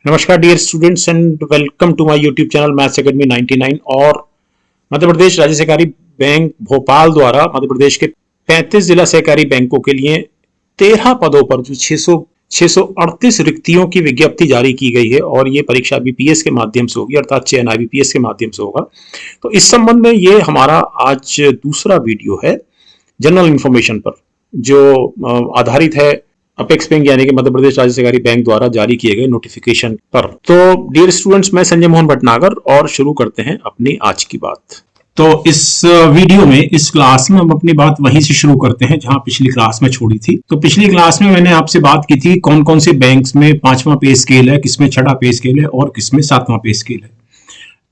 नमस्कार dear students and welcome to my YouTube channel maths academy 99। और मध्य प्रदेश राज्य सहकारी बैंक भोपाल द्वारा मध्य प्रदेश के 35 जिला सहकारी बैंकों के लिए 13 पदों पर जो 638 रिक्तियों की विज्ञप्ति जारी की गई है और ये परीक्षा IBPS के माध्यम से होगी, अर्थात चयन IBPS के माध्यम से होगा। तो इस संबंध में ये हमारा आज दूसरा वीडियो है जनरल इंफॉर्मेशन पर, जो आधारित है अपेक्स बैंक यानी कि मध्य प्रदेश राज्य सहकारी बैंक द्वारा जारी किए गए नोटिफिकेशन पर। तो डियर स्टूडेंट्स, मैं संजय मोहन भटनागर और शुरू करते हैं अपनी आज की बात। तो इस वीडियो में, इस क्लास में हम अपनी बात वहीं से शुरू करते हैं जहां पिछली क्लास में छोड़ी थी। तो पिछली क्लास में मैंने आपसे बात की थी कौन कौन से बैंक्स में 5वां पे स्केल है, किसमें 6वां पे स्केल है और किसमें 7वां पे स्केल है।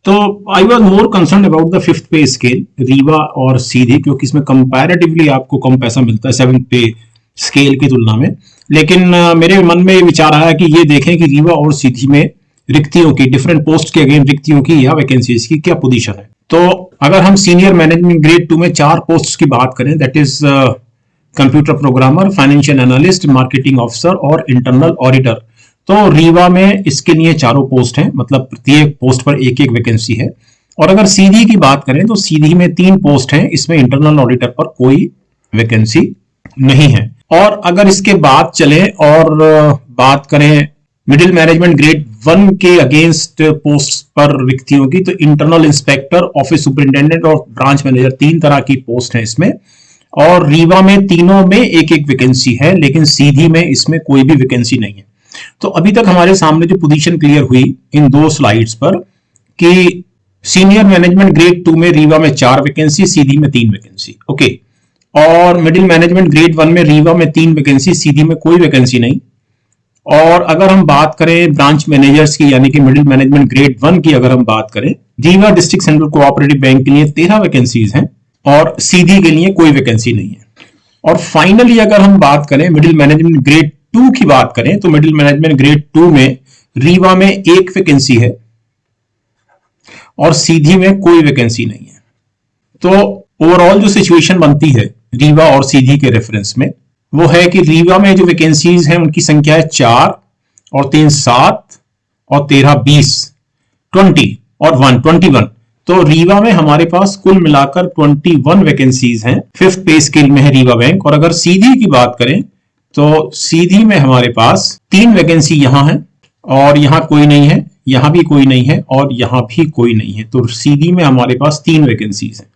तो I was more concern about the 5th पे स्केल, रीवा और सीधी, क्योंकि इसमें कंपैरेटिवली आपको कम पैसा मिलता है 7th पे स्केल की तुलना में। लेकिन मेरे मन में विचार आया कि ये देखें कि रीवा और सीधी में रिक्तियों की, डिफरेंट पोस्ट के अगेन रिक्तियों की या वैकेंसीज की क्या पोजीशन है। तो अगर हम सीनियर मैनेजमेंट ग्रेड 2 में 4 पोस्ट की बात करें, that is computer programmer, financial analyst, marketing officer और इंटरनल ऑडिटर, तो रीवा में इसके लिए चारों पोस्ट हैं, मतलब प्रत्येक पोस्ट पर एक एक वैकेंसी है। और अगर सीधी की बात करें तो सीधी में 3 पोस्ट हैं, इसमें इंटरनल ऑडिटर पर कोई वैकेंसी नहीं है। और अगर इसके बाद चले और बात करें मिडिल मैनेजमेंट ग्रेड 1 के अगेंस्ट पोस्ट पर रिक्तियों की, तो इंटरनल इंस्पेक्टर, ऑफिस सुपरिंटेंडेंट और ब्रांच मैनेजर, 3 तरह की पोस्ट है इसमें। और रीवा में तीनों में एक एक वैकेंसी है, लेकिन सीधी में इसमें कोई भी वैकेंसी नहीं है। तो अभी तक हमारे सामने जो पोजीशन क्लियर हुई इन 2 स्लाइड्स पर कि सीनियर मैनेजमेंट ग्रेड 2 में रीवा में 4 वैकेंसी, सीधी में 3 वैकेंसी, ओके। और मिडिल मैनेजमेंट ग्रेड 1 में रीवा में 3 वैकेंसी, सीधी में कोई वैकेंसी नहीं। और अगर हम बात करें ब्रांच मैनेजर्स की, यानी कि मिडिल मैनेजमेंट ग्रेड 1 की अगर हम बात करें, Rewa district central cooperative bank के लिए 13 वैकेंसीज हैं और सीधी के लिए कोई वैकेंसी नहीं है। और फाइनली अगर हम बात करें मिडिल मैनेजमेंट ग्रेड 2 की बात करें, तो मिडिल मैनेजमेंट ग्रेड 2 में रीवा में 1 वैकेंसी है और सीधी में कोई वैकेंसी नहीं है। तो ओवरऑल जो सिचुएशन बनती है रीवा और सीधी के रेफरेंस में, वो है कि रीवा में जो वैकेंसीज हैं उनकी संख्या है 4 और 3 7 और 13 20 20 और 1 21। तो रीवा में हमारे पास कुल मिलाकर 21 वैकेंसीज हैं। 5th पे स्केल में है रीवा बैंक। और अगर सीधी की बात करें तो सीधी में हमारे पास 3 वैकेंसी यहां है और यहां कोई नहीं है, यहां भी कोई नहीं है और यहां भी कोई नहीं है। तो सीधी में हमारे पास 3 वैकेंसीज हैं,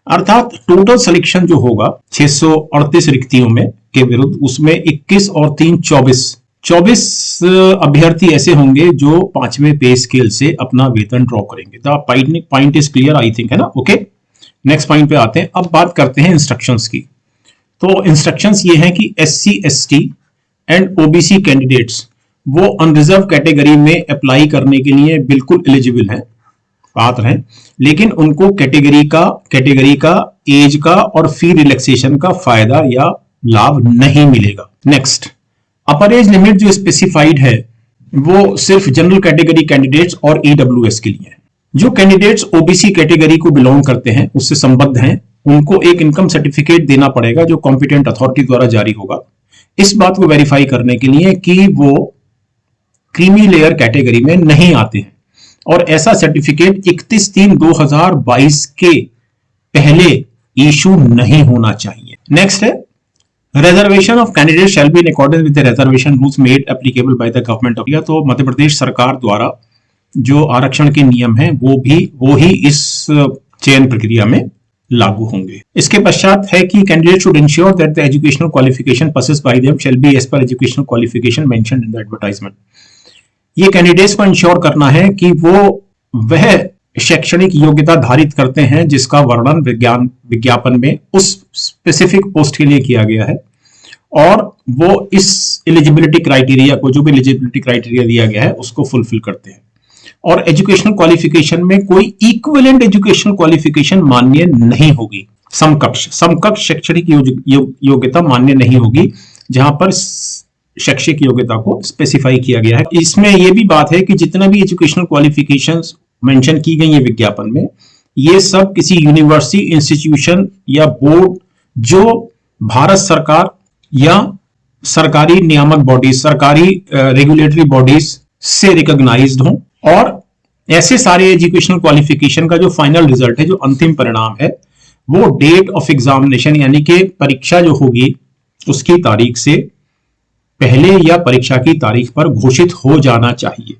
अर्थात टोटल सिलेक्शन जो होगा 638 रिक्तियों में के विरुद्ध, उसमें 21 और 3 24 अभ्यर्थी ऐसे होंगे जो 5वें पे स्केल से अपना वेतन ड्रॉ करेंगे। The point is clear, I think, है ना, ओके। नेक्स्ट पॉइंट पे आते हैं। अब बात करते हैं इंस्ट्रक्शंस की। तो इंस्ट्रक्शंस ये हैं कि SC ST and OBC candidates वो अनरिजर्व कैटेगरी में अप्लाई करने के लिए बिल्कुल एलिजिबल हैं, पात्र हैं, लेकिन उनको कैटेगरी का एज का और फी रिलैक्सेशन का फायदा या लाभ नहीं मिलेगा। नेक्स्ट, अपर एज लिमिट जो स्पेसिफाइड है वो सिर्फ जनरल कैटेगरी कैंडिडेट्स और EWS के लिए है। जो कैंडिडेट्स OBC कैटेगरी को बिलोंग करते हैं, उससे संबद्ध हैं, उनको एक इनकम सर्टिफिकेट देना पड़ेगा जो कॉम्पिटेंट अथॉरिटी द्वारा जारी होगा, इस बात को वेरीफाई करने के लिए कि वो क्रीमी लेयर कैटेगरी में नहीं आते हैं। और ऐसा सर्टिफिकेट 31/3/2022 के पहले इशू नहीं होना चाहिए। नेक्स्ट है, reservation of candidate shall be in accordance with the reservation rules made applicable by the government of India. तो मध्य प्रदेश सरकार द्वारा जो आरक्षण के नियम हैं वो ही इस चयन प्रक्रिया में लागू होंगे। इसके पश्चात है कि candidate should ensure that the educational qualification possessed by them shall be as per educational qualification mentioned in the advertisement. ये कैंडिडेट्स को इंश्योर करना है कि वह शैक्षणिक योग्यता धारित करते हैं जिसका वर्णन विज्ञापन में उस स्पेसिफिक पोस्ट के लिए किया गया है, और वो इस एलिजिबिलिटी क्राइटेरिया को, जो भी एलिजिबिलिटी क्राइटेरिया दिया गया है, उसको फुलफिल करते हैं। और एजुकेशनल क्वालिफिकेशन में कोई इक्विवेलेंट एजुकेशनल क्वालिफिकेशन मान्य नहीं होगी। समकक्ष शैक्षणिक योग्यता मान्य नहीं होगी, जहां पर शैक्षिक योग्यता को स्पेसिफाई किया गया है। इसमें यह भी बात है कि जितना भी एजुकेशनल क्वालिफिकेशंस मेंशन की गई है विज्ञापन में, ये सब किसी यूनिवर्सिटी, इंस्टीट्यूशन या बोर्ड जो भारत सरकार या सरकारी नियामक बॉडीज, सरकारी रेगुलेटरी बॉडीज से रिकॉग्नाइज्ड हों, और ऐसे सारे एजुकेशनल क्वालिफिकेशन का जो फाइनल रिजल्ट है, जो अंतिम परिणाम है, वो डेट ऑफ एग्जामिनेशन यानी कि परीक्षा जो होगी उसकी तारीख से पहले या परीक्षा की तारीख पर घोषित हो जाना चाहिए।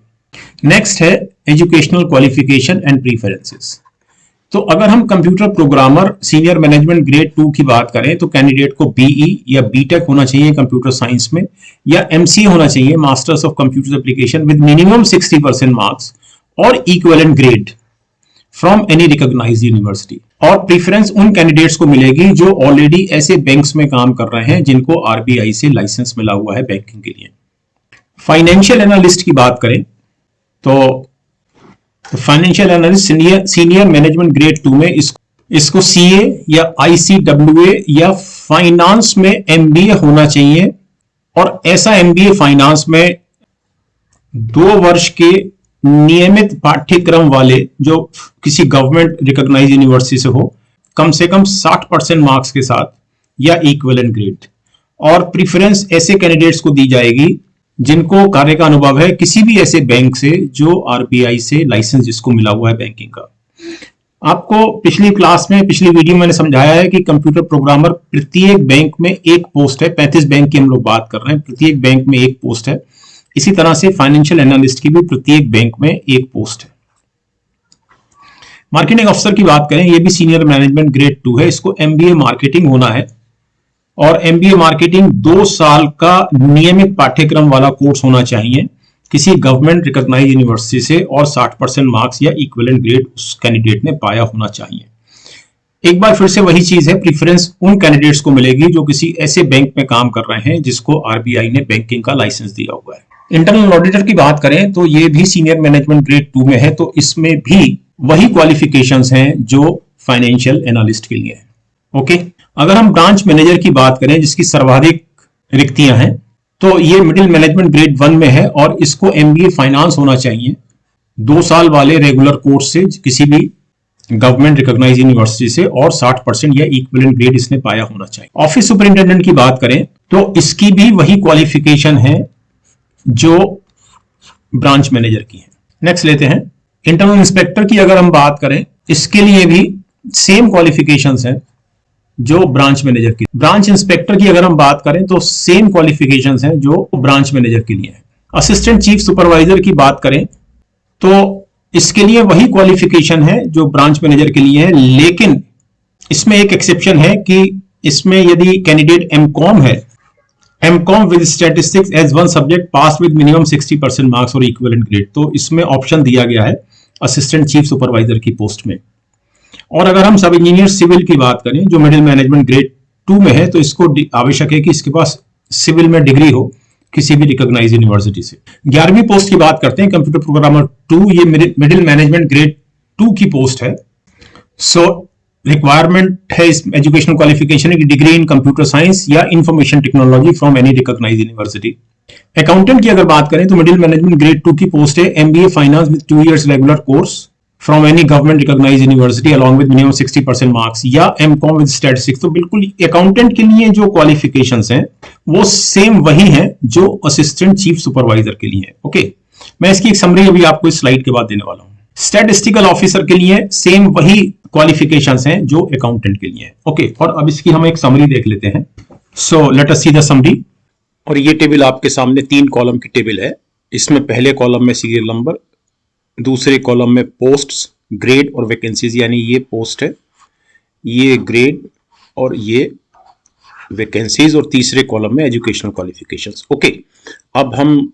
नेक्स्ट है एजुकेशनल क्वालिफिकेशन एंड प्रीफरेंसेस। तो अगर हम computer programmer senior management grade 2 की बात करें तो कैंडिडेट को बीई या बीटेक होना चाहिए कंप्यूटर साइंस में, या एमसीए होना चाहिए masters of computer application with minimum 60% marks और equivalent grade from any recognised university. और प्रीफरेंस उन कैंडिडेट्स को मिलेगी जो ऑलरेडी ऐसे बैंक्स में काम कर रहे हैं जिनको आरबीआई से लाइसेंस मिला हुआ है बैंकिंग के लिए। फाइनेंशियल एनालिस्ट की बात करें तो financial analyst senior management grade 2 में इसको सीए या आईसीडब्ल्यूए या फाइनेंस में एमबीए होना चाहिए, और ऐसा एमबीए फाइनेंस में 2 वर्ष के नियमित पाठ्यक्रम वाले जो किसी गवर्नमेंट रिकॉग्नाइज्ड यूनिवर्सिटी से हो, कम से कम 60% मार्क्स के साथ या इक्विवेलेंट ग्रेड। और प्रीफरेंस ऐसे कैंडिडेट्स को दी जाएगी जिनको कार्य का अनुभव है किसी भी ऐसे बैंक से जो आरबीआई से लाइसेंस जिसको मिला हुआ है बैंकिंग का। आपको पिछली क्लास में, पिछली वीडियो में मैंने समझाया है कि कंप्यूटर प्रोग्रामर प्रत्येक बैंक में एक पोस्ट है। 35 बैंक की हम लोग बात कर रहे हैं, प्रत्येक बैंक में एक पोस्ट है। इसी तरह से फाइनेंशियल एनालिस्ट की भी प्रत्येक बैंक में एक पोस्ट है। मार्केटिंग अफसर की बात करें, ये भी सीनियर मैनेजमेंट ग्रेड 2 है, इसको एमबीए मार्केटिंग होना है, और एमबीए मार्केटिंग 2 साल का नियमित पाठ्यक्रम वाला कोर्स होना चाहिए किसी गवर्नमेंट रिकॉग्नाइज्ड यूनिवर्सिटी से, और 60% मार्क्स या इक्विवेलेंट ग्रेड उस कैंडिडेट ने पाया होना चाहिए। एक बार फिर से वही चीज है, प्रीफरेंस उन कैंडिडेट्स को मिलेगी जो किसी ऐसे बैंक में काम कर रहे हैं जिसको आरबीआई ने बैंकिंग का लाइसेंस दिया हुआ है। इंटरनल ऑडिटर की बात करें तो ये भी सीनियर मैनेजमेंट ग्रेड 2 में है, तो इसमें भी वही क्वालिफिकेशंस हैं जो फाइनेंशियल एनालिस्ट के लिए है। ओके, अगर हम ब्रांच मैनेजर की बात करें जिसकी सर्वाधिक रिक्तियां हैं, तो ये मिडिल मैनेजमेंट ग्रेड 1 में है, और इसको एमबीए फाइनेंस होना चाहिए 2 साल वाले रेगुलर कोर्स से किसी भी गवर्नमेंट रिकॉग्नाइज्ड यूनिवर्सिटी से, और 60% या इक्विवेलेंट ग्रेड इसने पाया होना चाहिए। ऑफिस सुपरिंटेंडेंट की बात करें तो इसकी भी वही क्वालिफिकेशन है जो ब्रांच मैनेजर की है। नेक्स्ट लेते हैं इंटरनल इंस्पेक्टर की। अगर हम बात करें, इसके लिए भी सेम क्वालिफिकेशंस हैं जो ब्रांच मैनेजर की। ब्रांच इंस्पेक्टर की अगर हम बात करें तो सेम क्वालिफिकेशंस हैं जो ब्रांच मैनेजर के लिए है। असिस्टेंट चीफ सुपरवाइजर की बात करें तो इसके लिए वही क्वालिफिकेशन है जो ब्रांच मैनेजर के लिए है, लेकिन इसमें एक एक्सेप्शन है कि इसमें यदि कैंडिडेट एमकॉम है, MCom with statistics as one subject pass with minimum 60% marks और इक्विवेलेंट ग्रेड, तो इसमें ऑप्शन दिया गया है असिस्टेंट चीफ सुपरवाइजर की पोस्ट में। और अगर हम सब इंजीनियर सिविल की बात करें जो मिडिल मैनेजमेंट ग्रेड 2 में है, तो इसको आवश्यक है कि इसके पास सिविल में डिग्री हो किसी भी रिकॉग्नाइज्ड यूनिवर्सिटी से। 11वीं पोस्ट की बात करते हैं, कंप्यूटर प्रोग्रामर 2, ये मिडिल मैनेजमेंट ग्रेड 2 की पोस्ट है। सो रिक्वायरमेंट है इस एजुकेशनल क्वालिफिकेशन की डिग्री इन कंप्यूटर साइंस या information technology from any recognised university. Accountant की अगर बात करें तो मिडिल मैनेजमेंट ग्रेड 2 की पोस्ट है, MBA finance with 2 years regular course from any government recognised university along with minimum 60% marks या एमकॉम विद स्टैटिस्टिक्स। तो बिल्कुल अकाउंटेंट के लिए जो क्वालिफिकेशंस हैं वो सेम वही हैं जो असिस्टेंट चीफ सुपरवाइजर के लिए है। ओके, मैं इसकी एक समरी अभी आपको इस स्लाइड के बाद देने वाला हूं। स्टैटिस्टिकल ऑफिसर के लिए सेम वही क्वालिफिकेशंस हैं जो अकाउंटेंट के लिए है। ओके, और अब इसकी हम एक समरी देख लेते हैं। So let us see the summary. और ये टेबल आपके सामने 3 कॉलम की टेबल है। इसमें पहले कॉलम में सीरियल नंबर, दूसरे कॉलम में पोस्ट्स, ग्रेड और वैकेंसीज, यानी ये पोस्ट है, ये ग्रेड और ये वैकेंसीज, और तीसरे कॉलम में एजुकेशनल क्वालिफिकेशंस। ओके, अब हम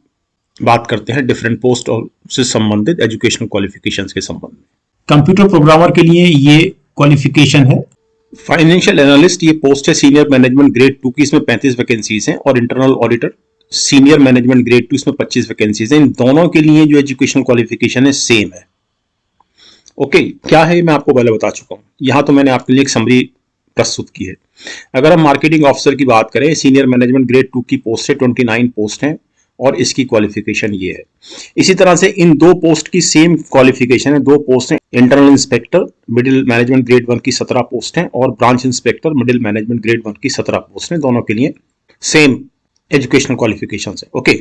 बात करते हैं डिफरेंट पोस्ट और से संबंधित एजुकेशनल क्वालिफिकेशंस के संबंध में। कंप्यूटर प्रोग्रामर के लिए ये क्वालिफिकेशन है। फाइनेंशियल एनालिस्ट ये पोस्ट है सीनियर मैनेजमेंट ग्रेड 2 की, इसमें 35 वैकेंसीज हैं, और internal auditor senior management grade 2 इसमें 25 वैकेंसीज हैं। इन दोनों के लिए जो एजुकेशनल क्वालिफिकेशन है सेम है। ओके, क्या है मैं आपको पहले बता चुका हूं, यहां तो मैंने आपके लिए एक समरी प्रस्तुत की है। अगर हम मार्केटिंग ऑफिसर की बात करें, सीनियर मैनेजमेंट ग्रेड 2 की पोस्ट है, 29 पोस्ट हैं, और इसकी क्वालिफिकेशन ये है। इसी तरह से इन 2 पोस्ट की सेम क्वालिफिकेशन है। 2 पोस्ट हैं, internal inspector middle management grade 1 की 17 पोस्ट हैं, और branch inspector middle management grade 1 की 17 पोस्ट हैं। दोनों के लिए सेम एजुकेशनल क्वालिफिकेशंस है। ओके,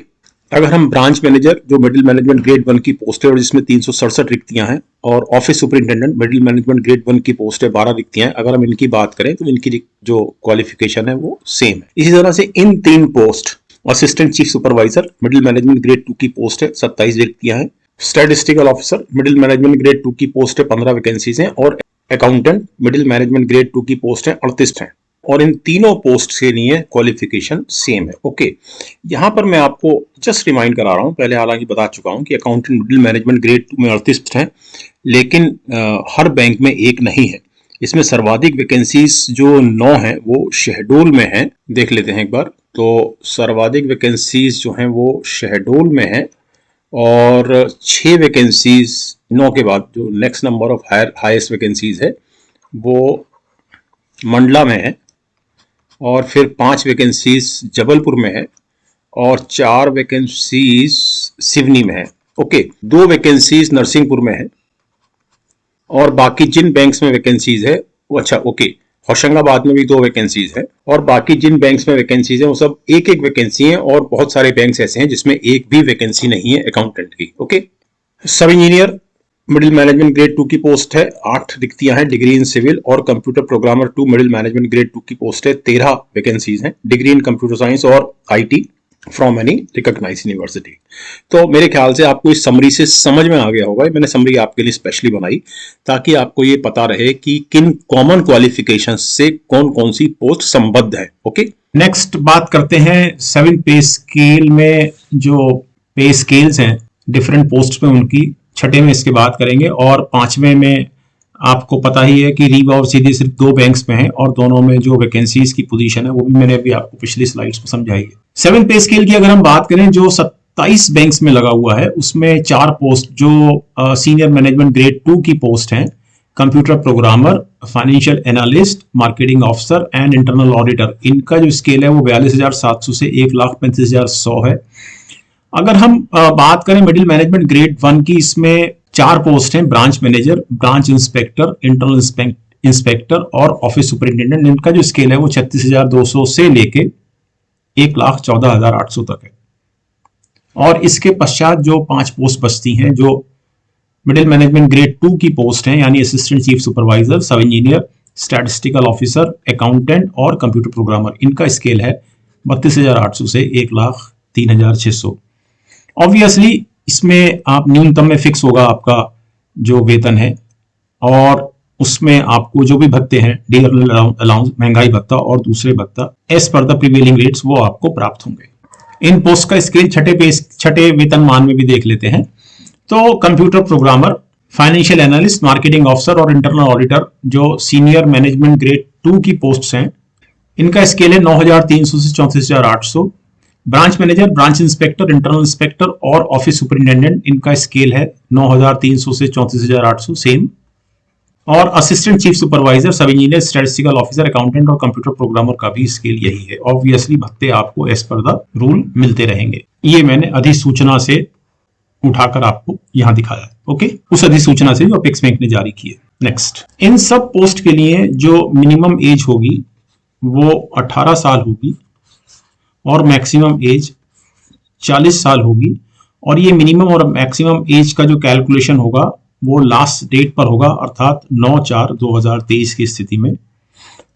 अगर हम ब्रांच मैनेजर जो मिडिल मैनेजमेंट ग्रेड 1 की पोस्ट है और जिसमें 367 रिक्तियां हैं, और office superintendent middle management grade 1 की पोस्ट है 12 रिक्तियां हैं, अगर हम इनकी बात करें तो इनकी जो क्वालिफिकेशन है वो सेम है। इसी तरह से इन 3 post assistant chief supervisor middle management grade 2 की पोस्ट है 27 रिक्तियां हैं, statistical officer middle management grade 2 की पोस्ट है 15 वैकेंसीज हैं, और अकाउंटेंट मिडिल मैनेजमेंट ग्रेड 2 की पोस्ट है 38 हैं, और इन तीनों पोस्ट के लिए क्वालिफिकेशन सेम है। ओके, यहां पर मैं आपको जस्ट रिमाइंड करा रहा हूं, पहले हालांकि बता चुका हूं कि अकाउंटेंट मिडिल मैनेजमेंट ग्रेड 2 में 38 हैं, लेकिन हर बैंक में एक नहीं है। इसमें सर्वाधिक वैकेंसीज जो 9 है वो शहडोल में है। देख लेते हैं एक बार, तो सर्वाधिक वैकेंसीज जो हैं वो शहडोल में है, और 6 वैकेंसीज 9 के बाद जो next number of highest vacancies है वो मंडला में है, और फिर 5 वैकेंसीज जबलपुर में है, और 4 वैकेंसीज सिवनी में है। ओके, 2 वैकेंसीज नरसिंहपुर में है, और बाकी जिन बैंक्स में वैकेंसीज है वो होशंगाबाद में भी 2 वैकेंसीज है, और बाकी जिन बैंक्स में वैकेंसीज है वो सब एक एक वैकेंसी है, और बहुत सारे बैंक्स ऐसे हैं जिसमें एक भी वैकेंसी नहीं है अकाउंटेंट की। ओके, सब इंजीनियर मिडिल मैनेजमेंट ग्रेड 2 की पोस्ट है 8 रिक्तियां हैं, डिग्री इन सिविल, और computer programmer 2 middle management grade 2 की पोस्ट है 13 वैकेंसीज हैं, डिग्री इन कंप्यूटर साइंस और IT from any recognised university. तो मेरे ख्याल से आपको इस समरी से समझ में आ गया होगा, मैंने समरी आपके लिए स्पेशली बनाई ताकि आपको ये पता रहे कि किन कॉमन क्वालिफिकेशन से कौन कौन सी पोस्ट संबद्ध है। ओके, नेक्स्ट बात करते हैं 7 पे स्केल में जो पे स्केल्स हैं डिफरेंट पोस्ट में उनकी, छठे में इसके बात करेंगे, और 5वें में आपको पता ही है कि रीवा और सीधी सिर्फ 2 बैंक्स में है, और दोनों में जो वैकेंसीज की पोजीशन है वो भी मैंने अभी आपको पिछली स्लाइड्स में समझाई है। 7 पे स्केल की अगर हम बात करें जो 27 बैंक्स में लगा हुआ है, उसमें 4 पोस्ट जो सीनियर मैनेजमेंट ग्रेड 2 की पोस्ट हैं, computer programmer, financial analyst, marketing officer and internal auditor, इनका जो स्केल है वो 42,700 से 1,35,100 है। अगर हम बात करें मिडिल मैनेजमेंट ग्रेड 1 की, इसमें 4 पोस्ट हैं, branch manager, branch inspector, internal inspector और ऑफिस सुपरिटेंडेंट। इनका जो स्केल है वो 36,200 से लेके 1,14,800 तक है। और इसके पश्चात जो 5 पोस्ट बचती हैं जो मिडिल मैनेजमेंट ग्रेड 2 की पोस्ट हैं, यानी असिस्टेंट चीफ सुपरवाइजर, सब इंजीनियर, स्टैटिस्टिकल ऑफिसर, अकाउंटेंट और कंप्यूटर प्रोग्रामर, इनका स्केल है 32,800 से 1,03,600। ऑब्वियसली इसमें आप न्यूनतम में फिक्स होगा आपका जो वेतन है, और उसमें आपको जो भी भत्ते हैं, डियर अलाउंस, महंगाई भत्ता और दूसरे भत्ता as per the prevailing rates वो आपको प्राप्त होंगे। इन पोस्ट का स्केल छठे वेतनमान में भी देख लेते हैं। तो computer programmer, financial analyst, marketing officer और इंटरनल ऑडिटर जो सीनियर मैनेजमेंट ग्रेड 2 की पोस्ट हैं, इनका स्केल है 9,300 से 34,800। Branch manager, branch inspector, internal inspector और ऑफिस सुपरिटेंडेंट, इनका स्केल है 9,300 से 34,800 सेम। और असिस्टेंट चीफ सुपरवाइजर, सब इंजीनियर, स्टैटिस्टिकल ऑफिसर, अकाउंटेंट और कंप्यूटर प्रोग्रामर का भी स्केल यही है। ऑब्वियसली भत्ते आपको एज पर द रूल मिलते रहेंगे। ये मैंने अधिसूचना से उठाकर आपको यहां दिखाया है। ओके, उस अधिसूचना से जो अपेक्स बैंक ने जारी की है। नेक्स्ट, इन सब पोस्ट के लिए जो मिनिमम एज होगी वो 18 साल होगी और मैक्सिमम एज 40 साल होगी। और ये मिनिमम और मैक्सिमम एज का जो कैलकुलेशन होगा वो लास्ट डेट पर होगा, अर्थात 9/4/2023 की स्थिति में।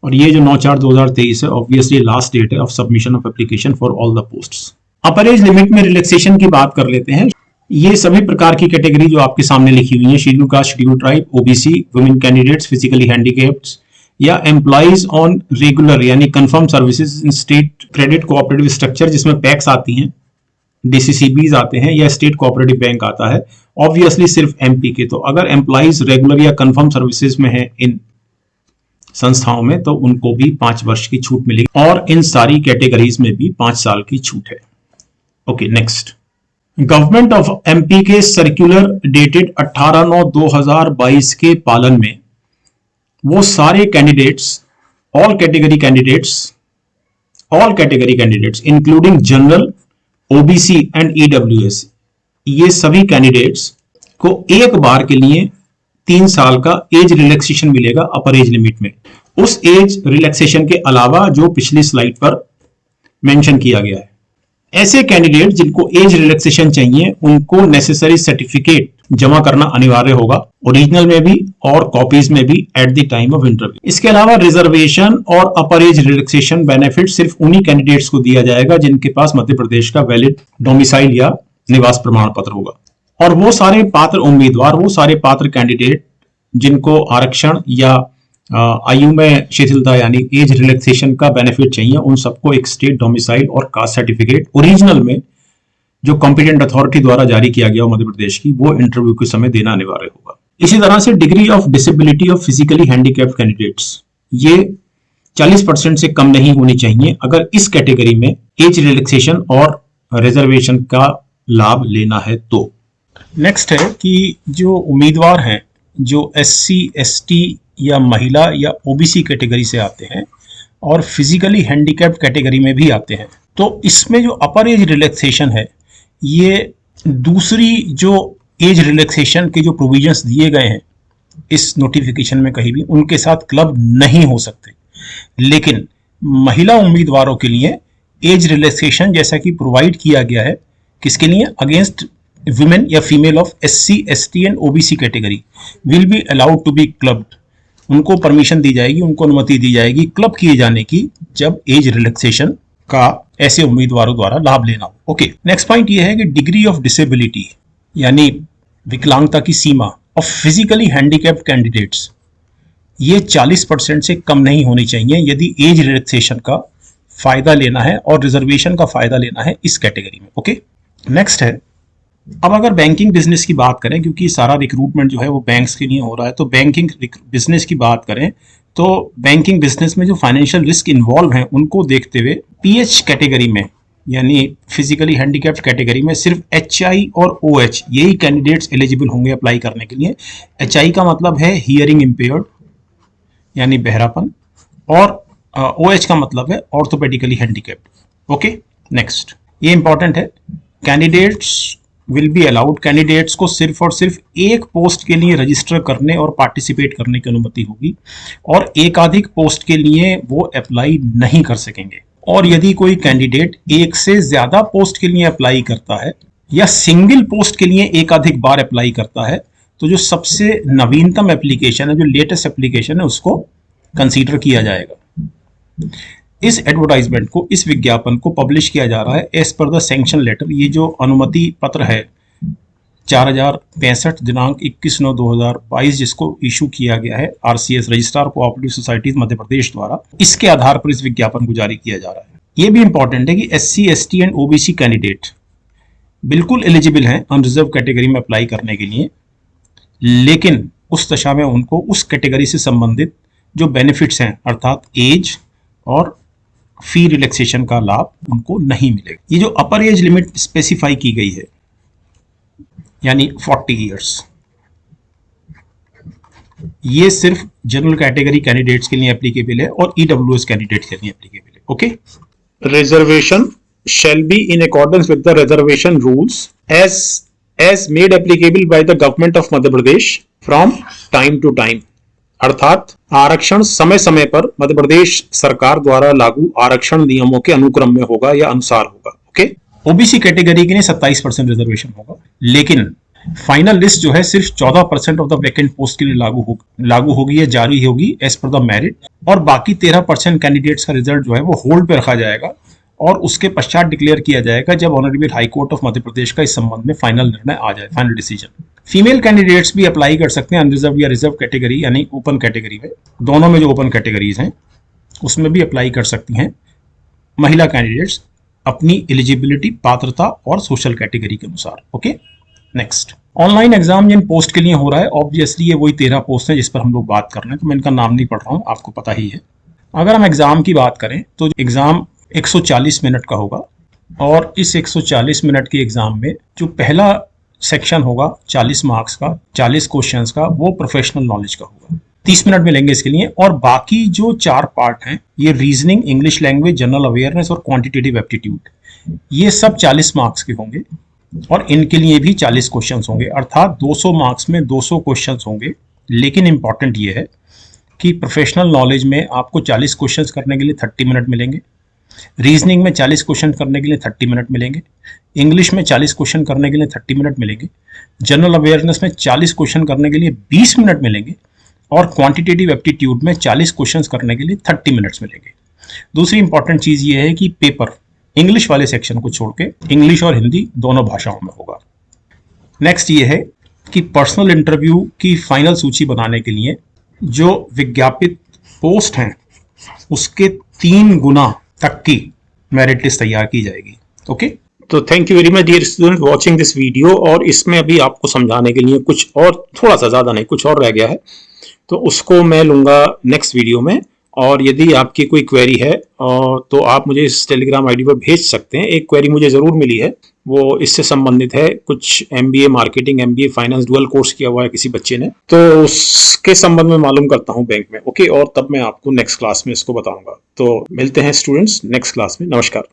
और ये जो 9/4/2023 है ऑब्वियसली लास्ट डेट है of submission of application for all the posts. Upper age limit में रिलैक्सेशन की बात कर लेते हैं। ये सभी प्रकार की कैटेगरी जो आपके सामने लिखी हुई है, schedule caste, schedule tribe, OBC, women candidates, physically handicapped या एम्प्लॉइज ऑन रेगुलर यानी confirm services in state credit cooperative structure, जिसमें पैक्स आती हैं, डीसीसीबीज आते हैं या स्टेट कोऑपरेटिव बैंक आता है। ऑब्वियसली सिर्फ एमपी के। तो अगर एम्प्लॉइज रेगुलर या कंफर्म सर्विसेज में है इन संस्थाओं में तो उनको भी 5 वर्ष की छूट मिलेगी, और इन सारी कैटेगरीज में भी 5 साल की छूट है। Okay, next, government of MP के सर्कुलर डेटेड 18/9/2022 के पालन में वो सारे candidates, all category candidates including general, OBC and EWS, ये सभी कैंडिडेट्स को एक बार के लिए 3 साल का एज रिलैक्सेशन मिलेगा अपर एज लिमिट में। उस एज रिलैक्सेशन के अलावा जो पिछली स्लाइड पर मेंशन किया गया है, ऐसे कैंडिडेट जिनको एज रिलैक्सेशन चाहिए उनको नेसेसरी सर्टिफिकेट जमा करना अनिवार्य होगा, ओरिजिनल में भी और कॉपीज में भी at the time of interview. इसके अलावा रिजर्वेशन और अपर एज रिलैक्सेशन बेनिफिट सिर्फ उन्हीं कैंडिडेट्स को दिया जाएगा जिनके पास मध्य प्रदेश का वैलिड डोमिसाइल या निवास प्रमाण पत्र होगा। और वो सारे पात्र उम्मीदवार, वो सारे पात्र कैंडिडेट जिनको आरक्षण या आयु में शिथिलता यानी एज रिलैक्सेशन का बेनिफिट चाहिए, उन सबको एक स्टेट डोमिसाइल और कास्ट सर्टिफिकेट ओरिजिनल में जो कॉम्पिटेंट अथॉरिटी द्वारा जारी किया गया हो मध्य प्रदेश की, वो इंटरव्यू के समय देना अनिवार्य होगा। इसी तरह से degree of disability of physically handicapped candidates, ये 40% से कम नहीं होनी चाहिए अगर इस कैटेगरी में एज रिलैक्सेशन और रिजर्वेशन का लाभ लेना है तो। नेक्स्ट है कि जो उम्मीदवार हैं जो SC, ST या महिला या OBC कैटेगरी से आते हैं और फिजिकली हैंडीकैप्ड कैटेगरी में भी आते हैं, तो इसमें जो अपर एज रिलैक्सेशन है, ये दूसरी जो एज रिलैक्सेशन के जो प्रोविजंस दिए गए हैं इस नोटिफिकेशन में कहीं भी, उनके साथ क्लब नहीं हो सकते। लेकिन महिला उम्मीदवारों के लिए एज रिलैक्सेशन जैसा कि प्रोवाइड किया गया है, किसके लिए? अगेंस्ट वुमेन या female of SC, ST and OBC category will be allowed to be clubbed. उनको परमिशन दी जाएगी, उनको अनुमति दी जाएगी क्लब किए जाने की जब एज रिलैक्सेशन का ऐसे उम्मीदवारों द्वारा लाभ लेना हो। ओके, नेक्स्ट पॉइंट ये है कि डिग्री ऑफ डिसेबिलिटी यानी विकलांगता की सीमा ऑफ फिजिकली हैंडीकैप्ड कैंडिडेट्स, ये 40% से कम नहीं होनी चाहिए यदि एज रिलैक्सेशन का फायदा लेना है और रिजर्वेशन का फायदा लेना है इस कैटेगरी में। ओके, नेक्स्ट है, अब अगर बैंकिंग बिजनेस की बात करें, क्योंकि सारा रिक्रूटमेंट जो है वो बैंक्स के लिए हो रहा है, तो बैंकिंग बिजनेस की बात करें तो बैंकिंग बिजनेस में जो फाइनेंशियल रिस्क इन्वॉल्व हैं उनको देखते हुए PH कैटेगरी में यानी फिजिकली हैंडीकैप्ड कैटेगरी में सिर्फ HI और OH यही कैंडिडेट्स एलिजिबल होंगे अप्लाई करने के लिए। HI का मतलब है हियरिंग इम्पेयर्ड यानी बहरापन, और OH का मतलब है ऑर्थोपेडिकली हैंडीकैप्ड। ओके, नेक्स्ट, ये इंपॉर्टेंट है, candidates will be allowed, candidates को सिर्फ और सिर्फ एक पोस्ट के लिए रजिस्टर करने और पार्टिसिपेट करने की अनुमति होगी और एकाधिक पोस्ट के लिए वो अप्लाई नहीं कर सकेंगे। और यदि कोई कैंडिडेट एक से ज्यादा पोस्ट के लिए अप्लाई करता है या सिंगल पोस्ट के लिए एकाधिक बार अप्लाई करता है, तो जो सबसे नवीनतम एप्लीकेशन है, जो लेटेस्ट एप्लीकेशन है, उसको कंसीडर किया जाएगा। इस एडवर्टाइजमेंट को, इस विज्ञापन को पब्लिश किया जा रहा है as per the sanction letter. ये जो अनुमति पत्र है 4065 दिनांक 21/9/2022 जिसको इशू किया गया है RCS registrar cooperative societies Madhya Pradesh द्वारा, इसके आधार पर इस विज्ञापन को जारी किया जा रहा है। ये भी इंपॉर्टेंट है कि SC, ST and OBC candidate बिल्कुल एलिजिबल हैं अनरिजर्व कैटेगरी में अप्लाई करने के लिए, लेकिन उस दशा में उनको उस कैटेगरी से संबंधित जो बेनिफिट्स हैं अर्थात एज और फी रिलैक्सेशन का लाभ उनको नहीं मिलेगा। ये जो अपर एज लिमिट स्पेसिफाई की गई है यानी 40 इयर्स, ये सिर्फ जनरल कैटेगरी कैंडिडेट्स के लिए एप्लीकेबल है और EWS कैंडिडेट्स के लिए एप्लीकेबल है। Okay, reservation shall be in accordance with the reservation rules as made applicable by the government of Madhya Pradesh from time to time। अर्थात आरक्षण समय समय पर मध्य प्रदेश सरकार द्वारा लागू आरक्षण नियमों के अनुक्रम में होगा या अनुसार होगा। ओके, OBC कैटेगरी के लिए 27% रिजर्वेशन होगा, लेकिन फाइनल लिस्ट जो है सिर्फ 14% ऑफ द वैकेंट पोस्ट के लिए लागू होगी या जारी होगी एज पर द मेरिट, और बाकी 13% कैंडिडेट्स का रिजल्ट जो है वो होल्ड पे रखा जाएगा और उसके पश्चात डिक्लेयर किया जाएगा जब honourable high court of Madhya Pradesh का इस संबंध में फाइनल निर्णय आ जाए, फाइनल डिसीजन। फीमेल कैंडिडेट्स भी अप्लाई कर सकते हैं अनरिजर्व या रिजर्व कैटेगरी यानी ओपन कैटेगरी में, दोनों में जो ओपन कैटेगरीज हैं उसमें भी अप्लाई कर सकती हैं महिला कैंडिडेट्स अपनी एलिजिबिलिटी, पात्रता और सोशल कैटेगरी के अनुसार। ओके, नेक्स्ट, ऑनलाइन एग्जाम जिन पोस्ट के लिए हो रहा है, ऑब्वियसली ये वही 13 पोस्ट हैं जिस पर हम लोग बात कर रहे हैं, तो मैं इनका नाम नहीं पढ़ रहा हूँ, आपको पता ही है। अगर हम एग्जाम की बात करें तो एग्जाम 140 मिनट का होगा और इस 140 मिनट के एग्जाम में जो पहला सेक्शन होगा 40 मार्क्स का, 40 क्वेश्चंस का, वो प्रोफेशनल नॉलेज का होगा, 30 मिनट मिलेंगे इसके लिए। और बाकी जो 4 पार्ट हैं, ये reasoning, English language, general awareness और क्वांटिटेटिव एप्टीट्यूड, ये सब 40 मार्क्स के होंगे और इनके लिए भी 40 क्वेश्चंस होंगे, अर्थात 200 मार्क्स में 200 क्वेश्चंस होंगे। लेकिन इंपॉर्टेंट ये है कि प्रोफेशनल नॉलेज में आपको 40 क्वेश्चंस करने के लिए 30 मिनट मिलेंगे रीजनिंग में 40 क्वेश्चन करने के लिए 30 मिनट मिलेंगे, इंग्लिश में 40 क्वेश्चन करने के लिए 30 मिनट मिलेंगे, जनरल अवेयरनेस में 40 क्वेश्चन करने के लिए 20 मिनट मिलेंगे और क्वांटिटेटिव एप्टीट्यूड में 40 क्वेश्चन करने के लिए 30 मिनट्स मिलेंगे। दूसरी इंपॉर्टेंट चीज ये है कि पेपर इंग्लिश वाले सेक्शन को छोड़ के इंग्लिश और हिंदी दोनों भाषाओं में होगा। नेक्स्ट ये है कि पर्सनल इंटरव्यू की फाइनल सूची बनाने के लिए जो विज्ञापित पोस्ट हैं उसके 3 गुना तक की मेरिट लिस्ट तैयार की जाएगी। ओके, तो thank you very much dear student watching this video. और इसमें अभी आपको समझाने के लिए कुछ और, थोड़ा सा ज्यादा नहीं, कुछ और रह गया है, तो उसको मैं लूंगा नेक्स्ट वीडियो में। और यदि आपकी कोई क्वेरी है तो आप मुझे इस टेलीग्राम आईडी पर भेज सकते हैं। एक क्वेरी मुझे जरूर मिली है, वो इससे संबंधित है, कुछ MBA marketing, MBA finance dual course किया हुआ है किसी बच्चे ने, तो उसके संबंध में मालूम करता हूँ बैंक में। ओके, और तब मैं आपको नेक्स्ट क्लास में इसको बताऊंगा। तो मिलते हैं स्टूडेंट्स नेक्स्ट क्लास में। नमस्कार।